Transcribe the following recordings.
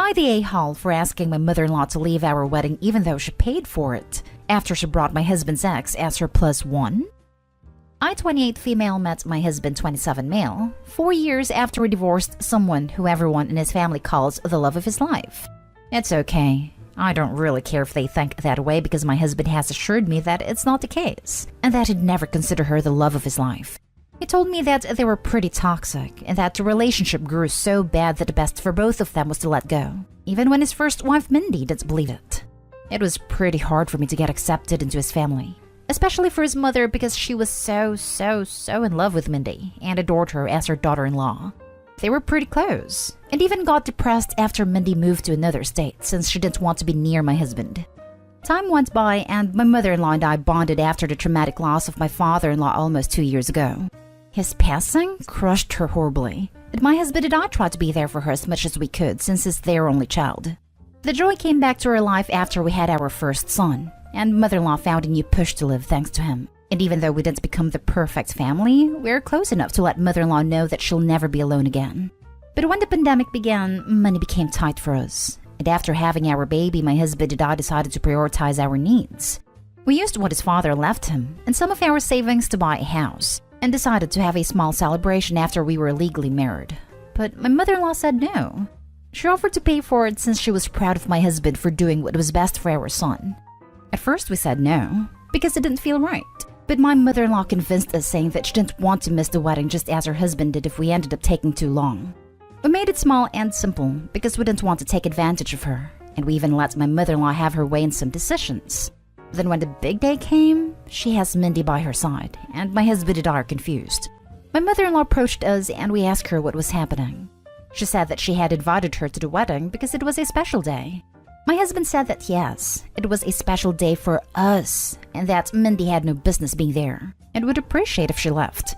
Am I the a-hole for asking my mother-in-law to leave our wedding even though she paid for it, after she brought my husband's ex as her plus one? I, 28 female, met my husband, 27 male, 4 years after we divorced someone who everyone in his family calls the love of his life. It's okay. I don't really care if they think that way because my husband has assured me that it's not the case, and that he'd never consider her the love of his life. He told me that they were pretty toxic, and that the relationship grew so bad that the best for both of them was to let go, even when his first wife, Mindy, didn't believe it. It was pretty hard for me to get accepted into his family, especially for his mother because she was so in love with Mindy and adored her as her daughter-in-law. They were pretty close, and even got depressed after Mindy moved to another state since she didn't want to be near my husband. Time went by and my mother-in-law and I bonded after the traumatic loss of my father-in-law almost 2 years ago. His passing crushed her horribly, but my husband and I tried to be there for her as much as we could since he's their only child. The joy came back to her life after we had our first son, and mother-in-law found a new push to live thanks to him. And even though we didn't become the perfect family, we're close enough to let mother-in-law know that she'll never be alone again. But when the pandemic began, money became tight for us. And after having our baby, my husband and I decided to prioritize our needs. We used what his father left him and some of our savings to buy a house, and decided to have a small celebration after we were legally married. But my mother-in-law said no. She offered to pay for it since she was proud of my husband for doing what was best for our son. At first we said no, because it didn't feel right. But my mother-in-law convinced us, saying that she didn't want to miss the wedding just as her husband did if we ended up taking too long. We made it small and simple because we didn't want to take advantage of her, and we even let my mother-in-law have her way in some decisions. Then when the big day came, she has Mindy by her side, and my husband and I are confused. My mother-in-law approached us and we asked her what was happening. She said that she had invited her to the wedding because it was a special day. My husband said that yes, it was a special day for us, and that Mindy had no business being there, and would appreciate if she left.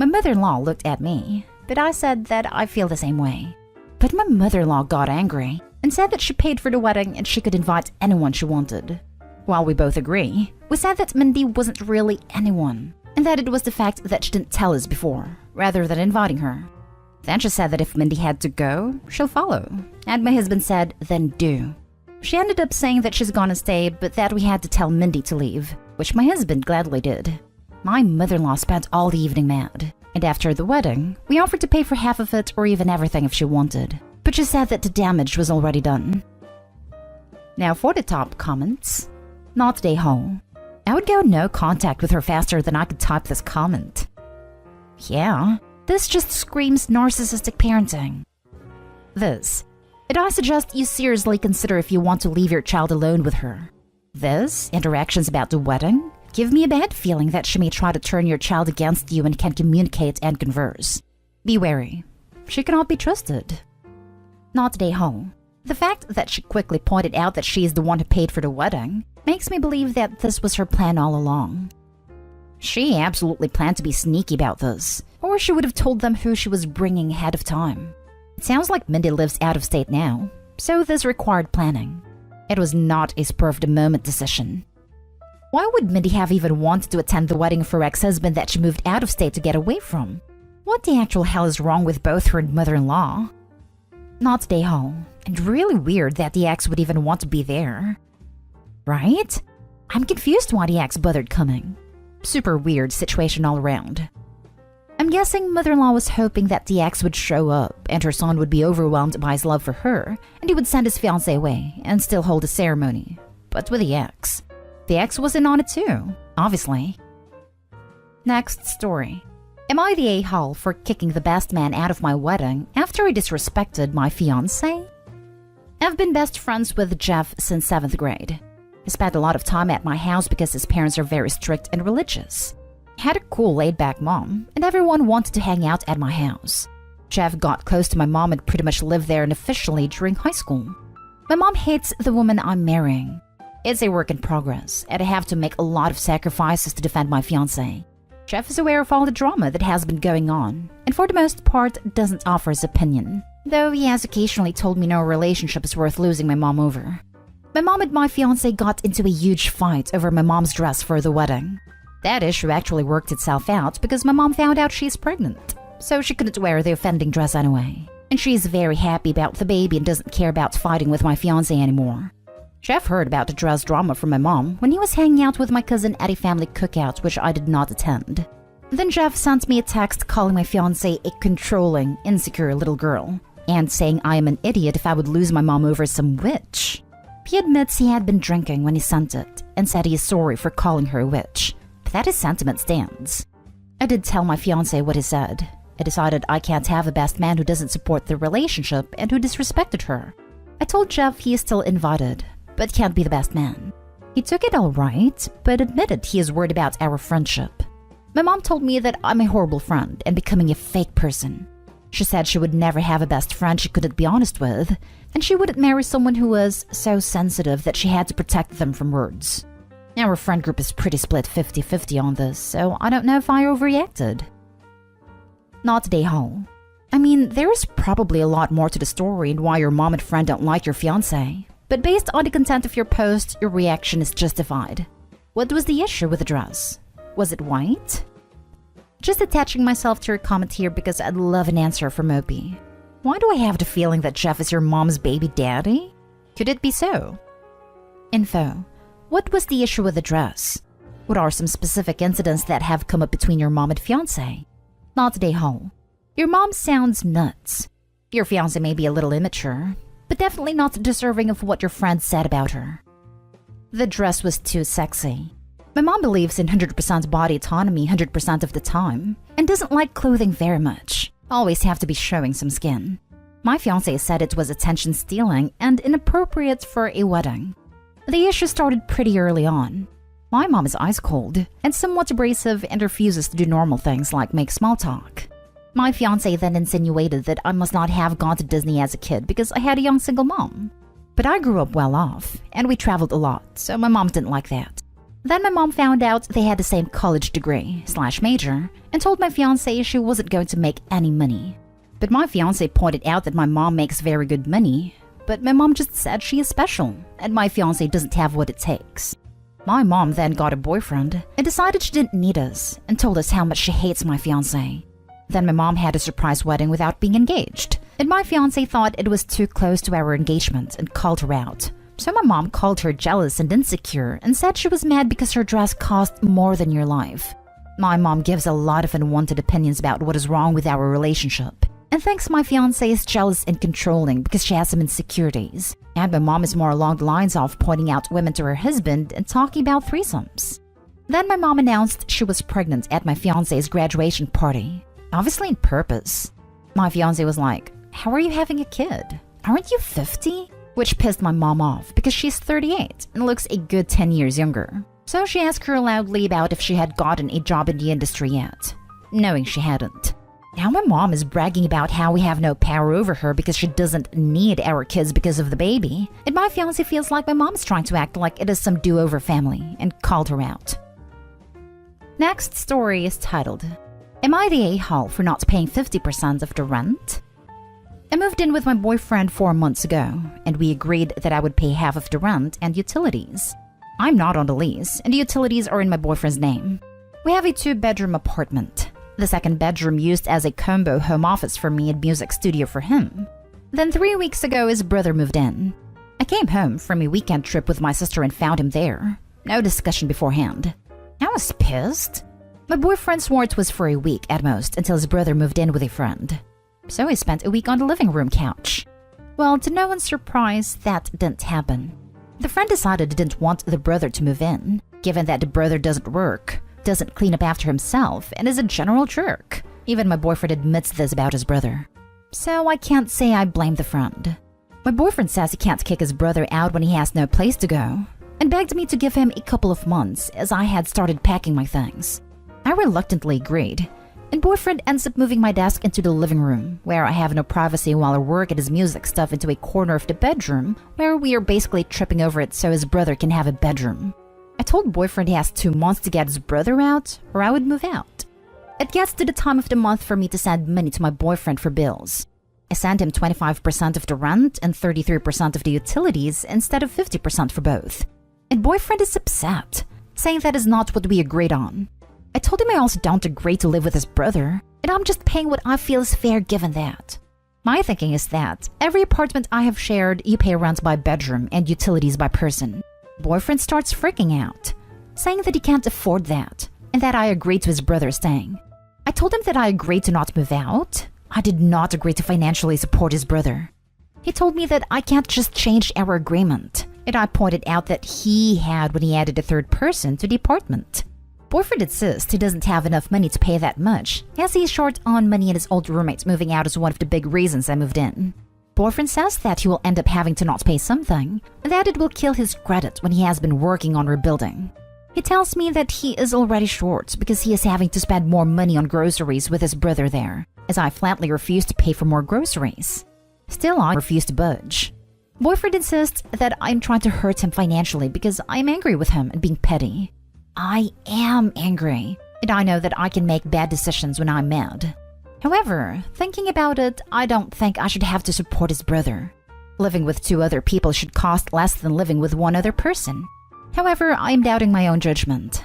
My mother-in-law looked at me, but I said that I feel the same way. But my mother-in-law got angry, and said that she paid for the wedding and she could invite anyone she wanted. While we both agree, we said that Mindy wasn't really anyone, and that it was the fact that she didn't tell us before, rather than inviting her. Then she said that if Mindy had to go, she'll follow, and my husband said, then do. She ended up saying that she's gonna stay, but that we had to tell Mindy to leave, which my husband gladly did. My mother-in-law spent all the evening mad, and after the wedding, we offered to pay for half of it or even everything if she wanted, but she said that the damage was already done. Now for the top comments. Not day home. I would go no contact with her faster than I could type this comment. Yeah, this just screams narcissistic parenting. This. I suggest you seriously consider if you want to leave your child alone with her. This, interactions about the wedding, give me a bad feeling that she may try to turn your child against you and can communicate and converse. Be wary. She cannot be trusted. Not day home. The fact that she quickly pointed out that she is the one who paid for the wedding makes me believe that this was her plan all along. She absolutely planned to be sneaky about this, or she would have told them who she was bringing ahead of time. It sounds like Mindy lives out of state now, so this required planning. It was not a spur-of-the-moment decision. Why would Mindy have even wanted to attend the wedding of her ex-husband that she moved out of state to get away from? What the actual hell is wrong with both her and mother-in-law? Not day home, and really weird that the ex would even want to be there. Right? I'm confused why the ex bothered coming. Super weird situation all around. I'm guessing mother-in-law was hoping that the ex would show up and her son would be overwhelmed by his love for her and he would send his fiancée away and still hold a ceremony. But with the ex. The ex was in on it too, obviously. Next story. Am I the a-hole for kicking the best man out of my wedding after he disrespected my fiancé? I've been best friends with Jeff since 7th grade. He spent a lot of time at my house because his parents are very strict and religious. He had a cool laid-back mom, and everyone wanted to hang out at my house. Jeff got close to my mom and pretty much lived there unofficially during high school. My mom hates the woman I'm marrying. It's a work in progress, and I have to make a lot of sacrifices to defend my fiancé. Jeff is aware of all the drama that has been going on, and for the most part doesn't offer his opinion, though he has occasionally told me no relationship is worth losing my mom over. My mom and my fiancé got into a huge fight over my mom's dress for the wedding. That issue actually worked itself out because my mom found out she's pregnant, so she couldn't wear the offending dress anyway. and she's very happy about the baby and doesn't care about fighting with my fiancé anymore. Jeff heard about the dress drama from my mom when he was hanging out with my cousin at a family cookout, which I did not attend. Then Jeff sent me a text calling my fiancé a controlling, insecure little girl, and saying I am an idiot if I would lose my mom over some witch. He admits he had been drinking when he sent it, and said he is sorry for calling her a witch, but that his sentiment stands. I did tell my fiancé what he said. I decided I can't have a best man who doesn't support the relationship and who disrespected her. I told Jeff he is still invited, but can't be the best man. He took it all right, but admitted he is worried about our friendship. My mom told me that I'm a horrible friend and becoming a fake person. She said she would never have a best friend she couldn't be honest with, and she wouldn't marry someone who was so sensitive that she had to protect them from words. Our friend group is pretty split 50-50 on this, so I don't know if I overreacted. Not day haul. I mean, there is probably a lot more to the story and why your mom and friend don't like your fiancé, but based on the content of your post, your reaction is justified. What was the issue with the dress? Was it white? Just attaching myself to your comment here because I'd love an answer from Opie. Why do I have the feeling that Jeff is your mom's baby daddy? Could it be so? Info. What was the issue with the dress? What are some specific incidents that have come up between your mom and fiancé? Not day haul. Your mom sounds nuts. Your fiancé may be a little immature, but definitely not deserving of what your friend said about her. The dress was too sexy. My mom believes in 100% body autonomy 100% of the time, and doesn't like clothing very much. Always have to be showing some skin. My fiancé said it was attention stealing and inappropriate for a wedding. The issue started pretty early on. My mom is ice cold and somewhat abrasive and refuses to do normal things like make small talk. My fiancé then insinuated that I must not have gone to Disney as a kid because I had a young single mom. But I grew up well off, and we traveled a lot, so my mom didn't like that. Then my mom found out they had the same college degree/major and told my fiancé she wasn't going to make any money. But my fiancé pointed out that my mom makes very good money, but my mom just said she is special and my fiancé doesn't have what it takes. My mom then got a boyfriend and decided she didn't need us and told us how much she hates my fiancé. Then my mom had a surprise wedding without being engaged, and my fiancé thought it was too close to our engagement and called her out. So my mom called her jealous and insecure and said she was mad because her dress cost more than your life. My mom gives a lot of unwanted opinions about what is wrong with our relationship and thinks my fiancé is jealous and controlling because she has some insecurities. And my mom is more along the lines of pointing out women to her husband and talking about threesomes. Then my mom announced she was pregnant at my fiancé's graduation party, obviously on purpose. My fiancé was like, "How are you having a kid? Aren't you 50? Which pissed my mom off because she's 38 and looks a good 10 years younger. So she asked her loudly about if she had gotten a job in the industry yet, knowing she hadn't. Now my mom is bragging about how we have no power over her because she doesn't need our kids because of the baby, and my fiancé feels like my mom's trying to act like it is some do-over family and called her out. Next story is titled, Am I the a-hole for not paying 50% of the rent? I moved in with my boyfriend 4 months ago, and we agreed that I would pay half of the rent and utilities. I'm not on the lease, and the utilities are in my boyfriend's name. We have a 2-bedroom apartment. The second bedroom used as a combo home office for me and music studio for him. Then 3 weeks ago, his brother moved in. I came home from a weekend trip with my sister and found him there. No discussion beforehand. I was pissed. My boyfriend swore it was for a week at most until his brother moved in with a friend. So I spent a week on the living room couch. Well, to no one's surprise, that didn't happen. The friend decided he didn't want the brother to move in, given that the brother doesn't work, doesn't clean up after himself, and is a general jerk. Even my boyfriend admits this about his brother. So I can't say I blame the friend. My boyfriend says he can't kick his brother out when he has no place to go, and begged me to give him a couple of months as I had started packing my things. I reluctantly agreed, and boyfriend ends up moving my desk into the living room, where I have no privacy while I work at his music stuff, into a corner of the bedroom, where we are basically tripping over it so his brother can have a bedroom. I told boyfriend he has 2 months to get his brother out, or I would move out. It gets to the time of the month for me to send money to my boyfriend for bills. I send him 25% of the rent and 33% of the utilities instead of 50% for both. And boyfriend is upset, saying that is not what we agreed on. I told him I also don't agree to live with his brother, and I'm just paying what I feel is fair given that. My thinking is that every apartment I have shared, you pay rent by bedroom and utilities by person. Boyfriend starts freaking out, saying that he can't afford that, and that I agreed to his brother staying. I told him that I agreed to not move out. I did not agree to financially support his brother. He told me that I can't just change our agreement, and I pointed out that he had when he added a third person to the apartment. Boyfriend insists he doesn't have enough money to pay that much, as he's short on money and his old roommates moving out is one of the big reasons I moved in. Boyfriend says that he will end up having to not pay something, and that it will kill his credit when he has been working on rebuilding. He tells me that he is already short because he is having to spend more money on groceries with his brother there, as I flatly refuse to pay for more groceries. Still, I refuse to budge. Boyfriend insists that I'm trying to hurt him financially because I'm angry with him and being petty. I am angry, and I know that I can make bad decisions when I'm mad. However, thinking about it, I don't think I should have to support his brother. Living with 2 other people should cost less than living with 1 other person. However, I'm doubting my own judgment.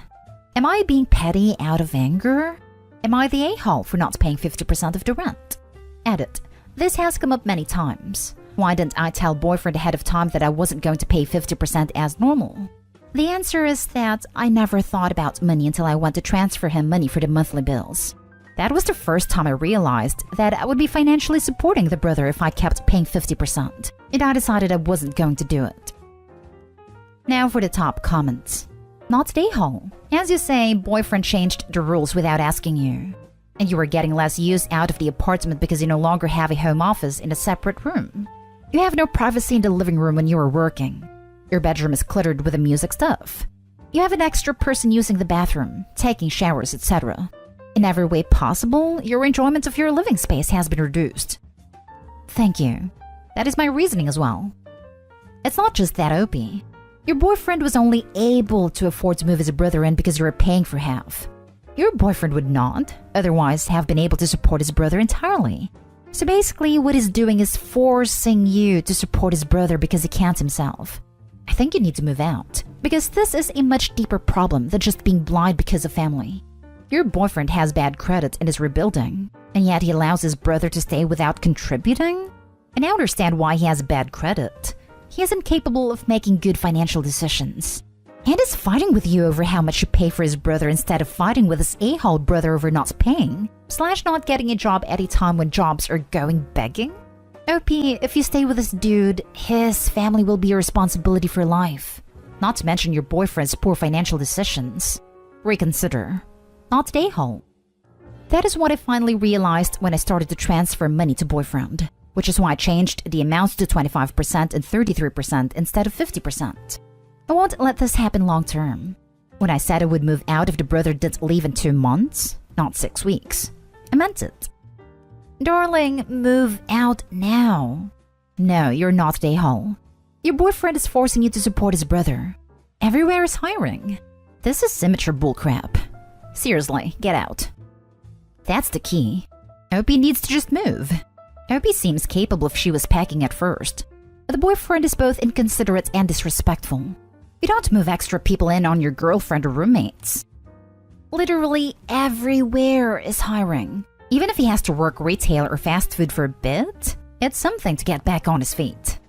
Am I being petty out of anger? Am I the a-hole for not paying 50% of the rent? Edit. This has come up many times. Why didn't I tell boyfriend ahead of time that I wasn't going to pay 50% as normal? The answer is that I never thought about money until I went to transfer him money for the monthly bills. That was the first time I realized that I would be financially supporting the brother if I kept paying 50%, and I decided I wasn't going to do it. Now for the top comments. Not the a-hole. As you say, boyfriend changed the rules without asking you. And you were getting less use out of the apartment because you no longer have a home office in a separate room. You have no privacy in the living room when you are working. Your bedroom is cluttered with the music stuff. You have an extra person using the bathroom, taking showers, etc. In every way possible, your enjoyment of your living space has been reduced. Thank you. That is my reasoning as well. It's not just that, OP. Your boyfriend was only able to afford to move his brother in because you were paying for half. Your boyfriend would not, otherwise, have been able to support his brother entirely. So basically, what he's doing is forcing you to support his brother because he can't himself. I think you need to move out, because this is a much deeper problem than just being blind because of family. Your boyfriend has bad credit and is rebuilding, and yet he allows his brother to stay without contributing? And I understand why he has bad credit. He is incapable of making good financial decisions. And is fighting with you over how much you pay for his brother instead of fighting with his a-hole brother over not paying, / not getting a job at a time when jobs are going begging? OP, if you stay with this dude, his family will be your responsibility for life. Not to mention your boyfriend's poor financial decisions. Reconsider. Not the a-hole. That is what I finally realized when I started to transfer money to boyfriend, which is why I changed the amounts to 25% and 33% instead of 50%. I won't let this happen long term. When I said I would move out if the brother didn't leave in 2 months, not 6 weeks, I meant it. Darling, move out now. No, you're not the a-hole. Your boyfriend is forcing you to support his brother. Everywhere is hiring. This is immature bullcrap. Seriously, get out. That's the key. OP needs to just move. OP seems capable if she was packing at first. But the boyfriend is both inconsiderate and disrespectful. You don't move extra people in on your girlfriend or roommates. Literally everywhere is hiring. Even if he has to work retail or fast food for a bit, it's something to get back on his feet.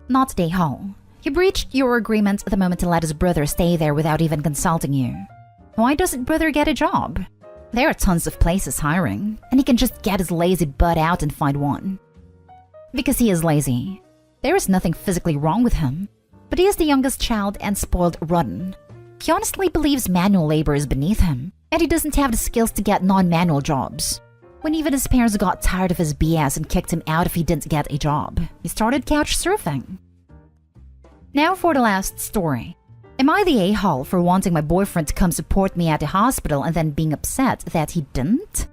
Not the a-hole. He breached your agreement the moment to let his brother stay there without even consulting you. Why doesn't brother get a job? There are tons of places hiring, and he can just get his lazy butt out and find one. Because he is lazy. There is nothing physically wrong with him, but he is the youngest child and spoiled rotten. He honestly believes manual labor is beneath him, and he doesn't have the skills to get non-manual jobs. When even his parents got tired of his BS and kicked him out if he didn't get a job, he started couch surfing. Now for the last story. Am I the a-hole for wanting my boyfriend to come support me at the hospital and then being upset that he didn't?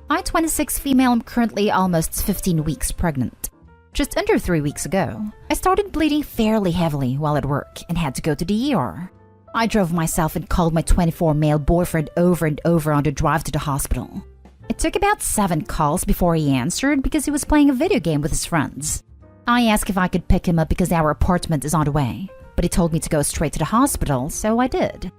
I'm 26 female, am currently almost 15 weeks pregnant. Just under 3 weeks ago, I started bleeding fairly heavily while at work and had to go to the ER. I drove myself and called my 24 male boyfriend over and over on the drive to the hospital. It took about 7 calls before he answered because he was playing a video game with his friends. I asked if I could pick him up because our apartment is on the way, but he told me to go straight to the hospital, so I did.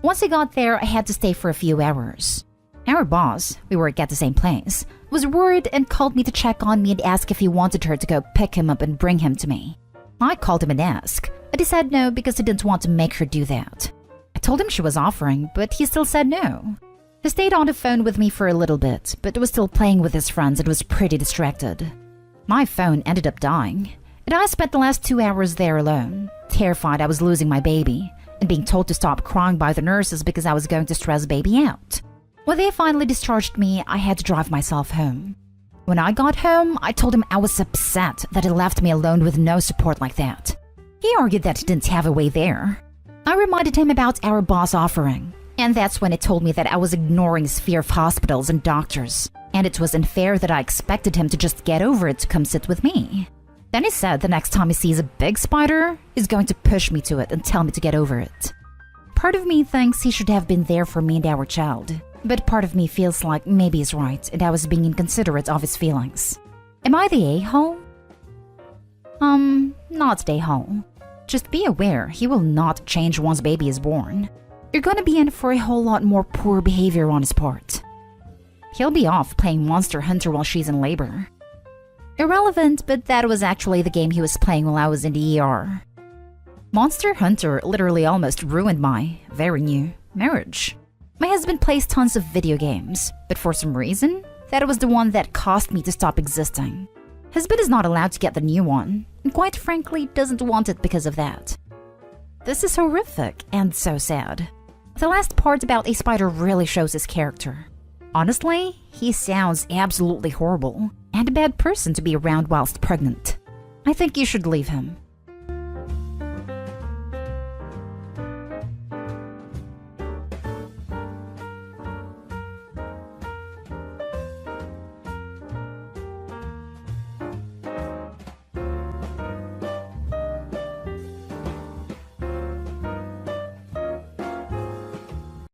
Once I got there, I had to stay for a few hours. Our boss, we work at the same place, was worried and called me to check on me and ask if he wanted her to go pick him up and bring him to me. I called him and asked, but he said no because he didn't want to make her do that. I told him she was offering, but he still said no. He stayed on the phone with me for a little bit, but was still playing with his friends and was pretty distracted. My phone ended up dying, and I spent the last 2 hours there alone, terrified I was losing my baby, and being told to stop crying by the nurses because I was going to stress baby out. When they finally discharged me, I had to drive myself home. When I got home, I told him I was upset that he left me alone with no support like that. He argued that he didn't have a way there. I reminded him about our boss offering, and that's when he told me that I was ignoring his fear of hospitals and doctors, and it was unfair that I expected him to just get over it to come sit with me. Then he said the next time he sees a big spider, he's going to push me to it and tell me to get over it. Part of me thinks he should have been there for me and our child, but part of me feels like maybe he's right and I was being inconsiderate of his feelings. Am I the a-hole? Not the a-hole. Just be aware he will not change once baby is born. You're gonna be in for a whole lot more poor behavior on his part. He'll be off playing Monster Hunter while she's in labor. Irrelevant, but that was actually the game he was playing while I was in the ER. Monster Hunter literally almost ruined my, very new, marriage. My husband plays tons of video games, but for some reason, that was the one that caused me to stop existing. Husband is not allowed to get the new one, and quite frankly doesn't want it because of that. This is horrific and so sad. The last part about a spider really shows his character. Honestly, he sounds absolutely horrible and a bad person to be around whilst pregnant. I think you should leave him.